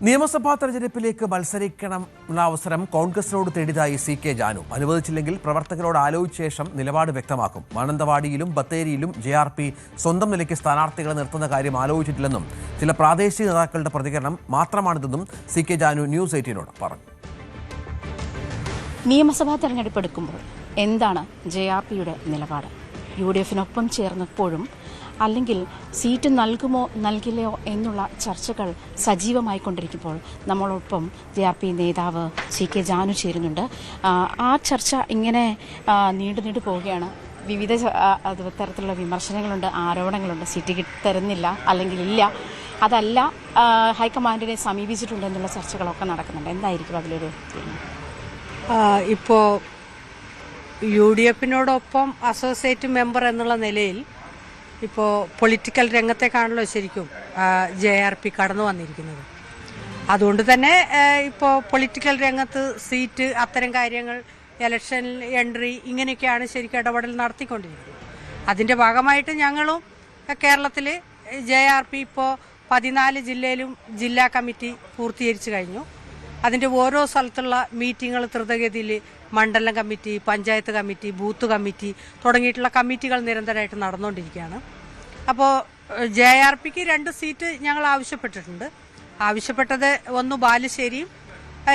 നിയമസഭാ തെരഞ്ഞെടുപ്പിലേക്ക് മത്സരിക്കാനുള്ള അവസരം കോൺഗ്രസിനോട് തേടിയതായി CK ജാനു. അനുവദിച്ചില്ലെങ്കിൽ പ്രവർത്തകരോട് ആലോചിച്ച ശേഷം നിലപാട് വ്യക്തമാക്കും. മാനന്തവാടിയിലും ബത്തേരിയിലും JRP സ്വന്തം നിലയ്ക്ക് സ്ഥാനാർത്ഥികളെ നിർത്തുന്ന കാര്യം ആലോചിച്ചിട്ടില്ലെന്നും ചില പ്രാദേശിക നേതാക്കളുടെ പ്രതികരണം മാത്രമാണിതെന്നും CK ജാനു ന്യൂസ് 18നോട് പറഞ്ഞു. നിയമസഭാ തെരഞ്ഞെടുപ്പ് എടുക്കുമ്പോൾ എന്താണ് JRPയുടെ നിലപാട്? UDF-നൊപ്പം ചേർന്നപ്പോഴും അല്ലെങ്കിൽ സീറ്റ് നൽകുമോ നൽകില്ലയോ എന്നുള്ള ചർച്ചകൾ സജീവമായിക്കൊണ്ടിരിക്കുമ്പോൾ നമ്മളൊപ്പം JRP നേതാവ് CK ജാനു ചേരുന്നുണ്ട്. ആ ചർച്ച ഇങ്ങനെ നീണ്ടു പോവുകയാണ്. വിവിധ തരത്തിലുള്ള വിമർശനങ്ങളുണ്ട്, ആരോപണങ്ങളുണ്ട്. സീറ്റ് തരുന്നില്ല അല്ലെങ്കിൽ ഇല്ല, അതല്ല ഹൈക്കമാൻഡിനെ സമീപിച്ചിട്ടുണ്ട് എന്നുള്ള ചർച്ചകളൊക്കെ നടക്കുന്നുണ്ട്. എന്തായിരിക്കും അതിലൊരു ഇപ്പോൾ UDF-നോടൊപ്പം അസോസിയേറ്റ് മെമ്പർ എന്നുള്ള നിലയിൽ ഇപ്പോൾ പൊളിറ്റിക്കൽ രംഗത്തേക്കാണല്ലോ ശരിക്കും JRP കടന്നു വന്നിരിക്കുന്നത്. അതുകൊണ്ട് തന്നെ ഇപ്പോൾ പൊളിറ്റിക്കൽ രംഗത്ത് സീറ്റ്, അത്തരം കാര്യങ്ങൾ, ഇലക്ഷൻ എൻട്രി, ഇങ്ങനെയൊക്കെയാണ് ശരിക്കും ഇടപെടൽ നടത്തിക്കൊണ്ടിരിക്കുന്നത്. അതിൻ്റെ ഭാഗമായിട്ട് ഞങ്ങളും കേരളത്തിൽ JRP ഇപ്പോൾ 14 ജില്ലയിലും ജില്ലാ കമ്മിറ്റി പൂർത്തീകരിച്ചു കഴിഞ്ഞു. അതിൻ്റെ ഓരോ സ്ഥലത്തുള്ള മീറ്റിങ്ങുകൾ ദ്രുതഗതിയിൽ മണ്ഡലം committee, panchayat committee, booth committee തുടങ്ങിയിട്ടുള്ള കമ്മിറ്റികൾ നിരന്തരമായിട്ട് നടന്നുകൊണ്ടിരിക്കുകയാണ്. അപ്പോൾ JRPക്ക് 2 സീറ്റ് ഞങ്ങൾ ആവശ്യപ്പെട്ടിട്ടുണ്ട്. ആവശ്യപ്പെട്ടത് 1 ബാലുശ്ശേരിയും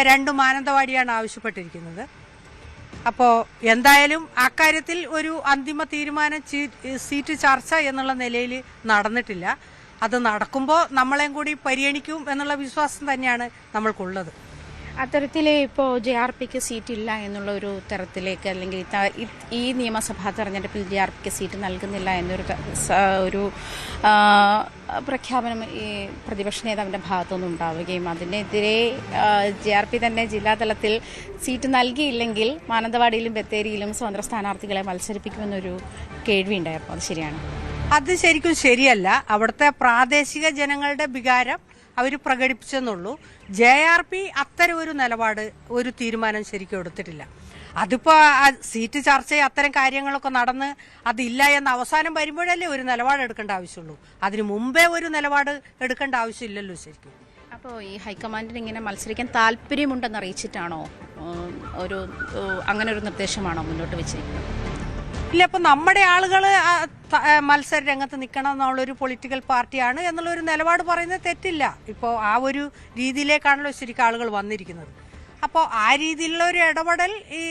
2 മാനന്തവാടിയാണ് ആവശ്യപ്പെട്ടിരിക്കുന്നത്. അപ്പോൾ എന്തായാലും അക്കാര്യത്തിൽ ഒരു അന്തിമ തീരുമാനം സീറ്റ് ചർച്ച എന്നുള്ള നിലയിൽ നടന്നിട്ടില്ല. അത് നടക്കുമ്പോൾ നമ്മളെയും കൂടി പരിഗണിക്കും എന്നുള്ള വിശ്വാസം തന്നെയാണ് നമ്മൾക്കുള്ളത്. അത്തരത്തിൽ ഇപ്പോൾ JRPക്ക് സീറ്റ് ഇല്ല എന്നുള്ള ഒരു തരത്തിലേക്ക്, അല്ലെങ്കിൽ ഈ നിയമസഭാ തെരഞ്ഞെടുപ്പിൽ JRPക്ക് സീറ്റ് നൽകുന്നില്ല എന്നൊരു പ്രഖ്യാപനം ഈ പ്രതിപക്ഷ നേതാവിൻ്റെ ഭാഗത്തുനിന്ന് ഉണ്ടാവുകയും അതിനെതിരെ JRP തന്നെ ജില്ലാതലത്തിൽ സീറ്റ് നൽകിയില്ലെങ്കിൽ മാനന്തവാടിയിലും ബത്തേരിയിലും സ്വതന്ത്ര സ്ഥാനാർത്ഥികളെ മത്സരിപ്പിക്കുമെന്നൊരു കേൾവിയുണ്ടായിരുന്നു. അത് ശരിയാണ്? അത് ശരിക്കും ശരിയല്ല. അവിടുത്തെ പ്രാദേശിക ജനങ്ങളുടെ വികാരം അവർ പ്രകടിപ്പിച്ചെന്നുള്ളൂ. JRP അത്തരം ഒരു നിലപാട്, ഒരു തീരുമാനം ശരിക്കും എടുത്തിട്ടില്ല. അതിപ്പോൾ സീറ്റ് ചർച്ച, അത്തരം കാര്യങ്ങളൊക്കെ നടന്ന് അതില്ല എന്ന അവസാനം വരുമ്പോഴല്ലേ ഒരു നിലപാട് എടുക്കേണ്ട ആവശ്യമുള്ളൂ. അതിനു മുമ്പേ ഒരു നിലപാട് എടുക്കേണ്ട ആവശ്യമില്ലല്ലോ ശരിക്കും. അപ്പോൾ ഈ ഹൈക്കമാൻഡിന് ഇങ്ങനെ മത്സരിക്കാൻ താല്പര്യമുണ്ടെന്ന് അറിയിച്ചിട്ടാണോ അങ്ങനെ ഒരു നിർദ്ദേശമാണോ മുന്നോട്ട് വെച്ചിരിക്കുന്നത്? ഇല്ല, ഇപ്പം നമ്മുടെ ആളുകൾ മത്സര രംഗത്ത് നിൽക്കണം എന്നുള്ളൊരു പൊളിറ്റിക്കൽ പാർട്ടിയാണ് എന്നുള്ളൊരു നിലപാട് പറയുന്നത് തെറ്റില്ല. ഇപ്പോൾ ആ ഒരു രീതിയിലേക്കാണല്ലോ ശരിക്കും ആളുകൾ വന്നിരിക്കുന്നത്. അപ്പോൾ ആ രീതിയിലുള്ള ഒരു ഇടപെടൽ ഈ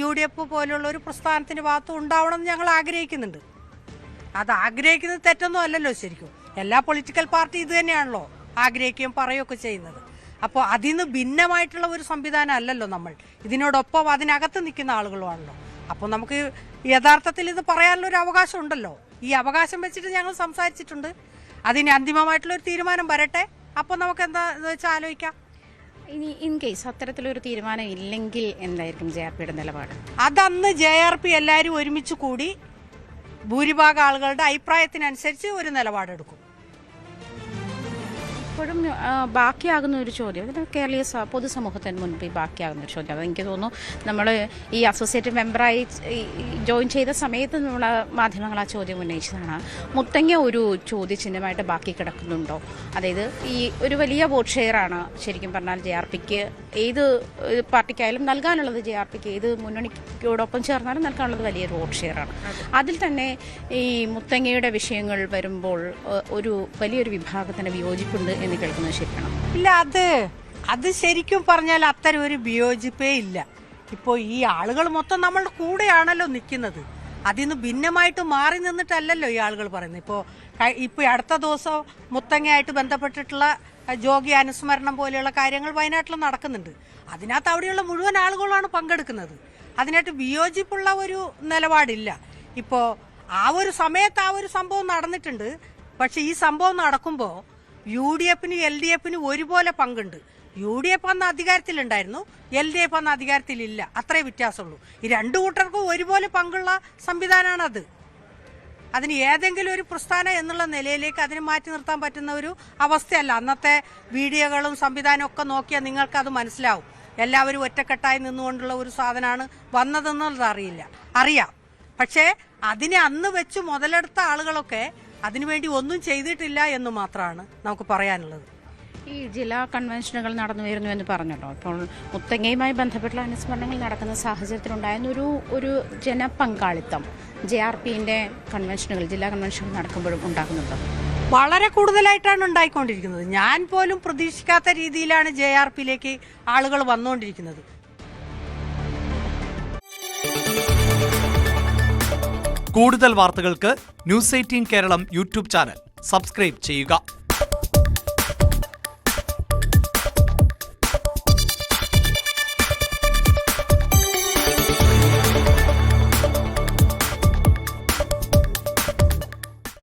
UDF പോലുള്ള ഒരു പ്രസ്ഥാനത്തിൻ്റെ ഭാഗത്ത് ഉണ്ടാവണമെന്ന് ഞങ്ങൾ ആഗ്രഹിക്കുന്നുണ്ട്. അത് ആഗ്രഹിക്കുന്നത് തെറ്റൊന്നും അല്ലല്ലോ ശരിക്കും. എല്ലാ പൊളിറ്റിക്കൽ പാർട്ടി ഇത് തന്നെയാണല്ലോ ആഗ്രഹിക്കുകയും പറയുകയൊക്കെ ചെയ്യുന്നത്. അപ്പോൾ അതിന് ഭിന്നമായിട്ടുള്ള ഒരു സംവിധാനം അല്ലല്ലോ നമ്മൾ. ഇതിനോടൊപ്പം അതിനകത്ത് നിൽക്കുന്ന ആളുകളുമാണല്ലോ. അപ്പോൾ നമുക്ക് യഥാർത്ഥത്തിൽ ഇത് പറയാനുള്ളൊരു അവകാശം ഉണ്ടല്ലോ. ഈ അവകാശം വെച്ചിട്ട് ഞങ്ങൾ സംസാരിച്ചിട്ടുണ്ട്. അതിന് അന്തിമമായിട്ടുള്ളൊരു തീരുമാനം വരട്ടെ, അപ്പോൾ നമുക്ക് എന്താന്ന് വെച്ചാൽ ആലോചിക്കാം. ഇനി ഇൻ കേസ് അത്തരത്തിലൊരു തീരുമാനം ഇല്ലെങ്കിൽ എന്തായിരിക്കും JRPയുടെ നിലപാട്? അതന്ന് JRP എല്ലാവരും ഒരുമിച്ച് കൂടി ഭൂരിഭാഗം ആളുകളുടെ അഭിപ്രായത്തിനനുസരിച്ച് ഒരു നിലപാടെടുക്കും. ഇപ്പോഴും ബാക്കിയാകുന്ന ഒരു ചോദ്യം, കേരളീയ പൊതുസമൂഹത്തിന് മുൻപിൽ ബാക്കിയാകുന്ന ഒരു ചോദ്യം, അതെനിക്ക് തോന്നുന്നു നമ്മൾ ഈ അസോസിയേറ്റ് മെമ്പറായി ജോയിൻ ചെയ്ത സമയത്ത് നമ്മൾ മാധ്യമങ്ങൾ ആ ചോദ്യം ഉന്നയിച്ചതാണ്. മുത്തങ്ങ ഒരു ചോദ്യചിഹ്നമായിട്ട് ബാക്കി കിടക്കുന്നുണ്ടോ? അതായത് ഈ ഒരു വലിയ വോട്ട് ഷെയറാണ് ശരിക്കും പറഞ്ഞാൽ JRPക്ക്, ഏത് പാർട്ടിക്കായാലും നൽകാനുള്ളത്, JRPക്ക് ഏത് മുന്നണിയോടൊപ്പം ചേർന്നാലും നൽകാനുള്ളത് വലിയൊരു വോട്ട് ഷെയറാണ്. അതിൽ തന്നെ ഈ മുത്തങ്ങയുടെ വിഷയങ്ങൾ വരുമ്പോൾ ഒരു വലിയൊരു വിഭാഗത്തിന് വിയോജിപ്പുണ്ട് എന്ന് കേൾക്കുന്നത് ശരിയാണോ? ഇല്ല, അത് ശരിക്കും പറഞ്ഞാൽ അത്തരം ഒരു വിയോജിപ്പേ ഇല്ല. ഇപ്പോൾ ഈ ആളുകൾ മൊത്തം നമ്മളുടെ കൂടെയാണല്ലോ നിൽക്കുന്നത്. അതിന്ന് ഭിന്നമായിട്ട് മാറി നിന്നിട്ടല്ലല്ലോ ഈ ആളുകൾ പറയുന്നത്. ഇപ്പോൾ അടുത്ത ദിവസം മുത്തങ്ങയായിട്ട് ബന്ധപ്പെട്ടിട്ടുള്ള ജോഗി അനുസ്മരണം പോലെയുള്ള കാര്യങ്ങൾ വയനാട്ടിൽ നടക്കുന്നുണ്ട്. അതിനകത്ത് അവിടെയുള്ള മുഴുവൻ ആളുകളാണ് പങ്കെടുക്കുന്നത്. അതിനായിട്ട് വിയോജിപ്പുള്ള ഒരു നിലപാടില്ല. ഇപ്പോൾ ആ ഒരു സമയത്ത് ആ ഒരു സംഭവം നടന്നിട്ടുണ്ട്. പക്ഷെ ഈ സംഭവം നടക്കുമ്പോൾ UDF-നും LDF-നും ഒരുപോലെ പങ്കുണ്ട്. UDF അന്ന് അധികാരത്തിലുണ്ടായിരുന്നു, LDF അന്ന് അധികാരത്തിലില്ല. അത്രേ വ്യത്യാസമുള്ളൂ. ഈ 2 കൂട്ടർക്കും ഒരുപോലെ പങ്കുള്ള സംവിധാനമാണത്. അതിന് ഏതെങ്കിലും ഒരു പ്രസ്ഥാനം എന്നുള്ള നിലയിലേക്ക് അതിനെ മാറ്റി നിർത്താൻ പറ്റുന്ന ഒരു അവസ്ഥയല്ല. അന്നത്തെ വീഡിയോകളും സംവിധാനവും ഒക്കെ നോക്കിയാൽ നിങ്ങൾക്കത് മനസ്സിലാവും. എല്ലാവരും ഒറ്റക്കെട്ടായി നിന്നുകൊണ്ടുള്ള ഒരു സാധനമാണ് വന്നതെന്നുള്ളത് അറിയാം. പക്ഷേ അതിനെ അന്ന് വെച്ച് മുതലെടുത്ത ആളുകളൊക്കെ അതിനുവേണ്ടി ഒന്നും ചെയ്തിട്ടില്ല എന്ന് മാത്രമാണ് നമുക്ക് പറയാനുള്ളത്. ഈ ജില്ലാ കൺവെൻഷനുകൾ നടന്നു വരുന്നു എന്ന് പറഞ്ഞല്ലോ. ഇപ്പോൾ മുത്തങ്ങയുമായി ബന്ധപ്പെട്ടുള്ള അനുസ്മരണങ്ങൾ നടക്കുന്ന സാഹചര്യത്തിലുണ്ടായിരുന്ന ഒരു ജനപങ്കാളിത്തം JRPന്റെ കൺവെൻഷനുകൾ, ജില്ലാ കൺവെൻഷനുകൾ നടക്കുമ്പോഴും ഉണ്ടാകുന്നുണ്ടോ? വളരെ കൂടുതലായിട്ടാണ് ഉണ്ടായിക്കൊണ്ടിരിക്കുന്നത്. ഞാൻ പോലും പ്രതീക്ഷിക്കാത്ത രീതിയിലാണ് JRPയിലേക്ക് ആളുകൾ വന്നുകൊണ്ടിരിക്കുന്നത്. കൂടുതൽ വാർത്തകൾക്ക് News 18 Keralam YouTube channel subscribe ചെയ്യുക.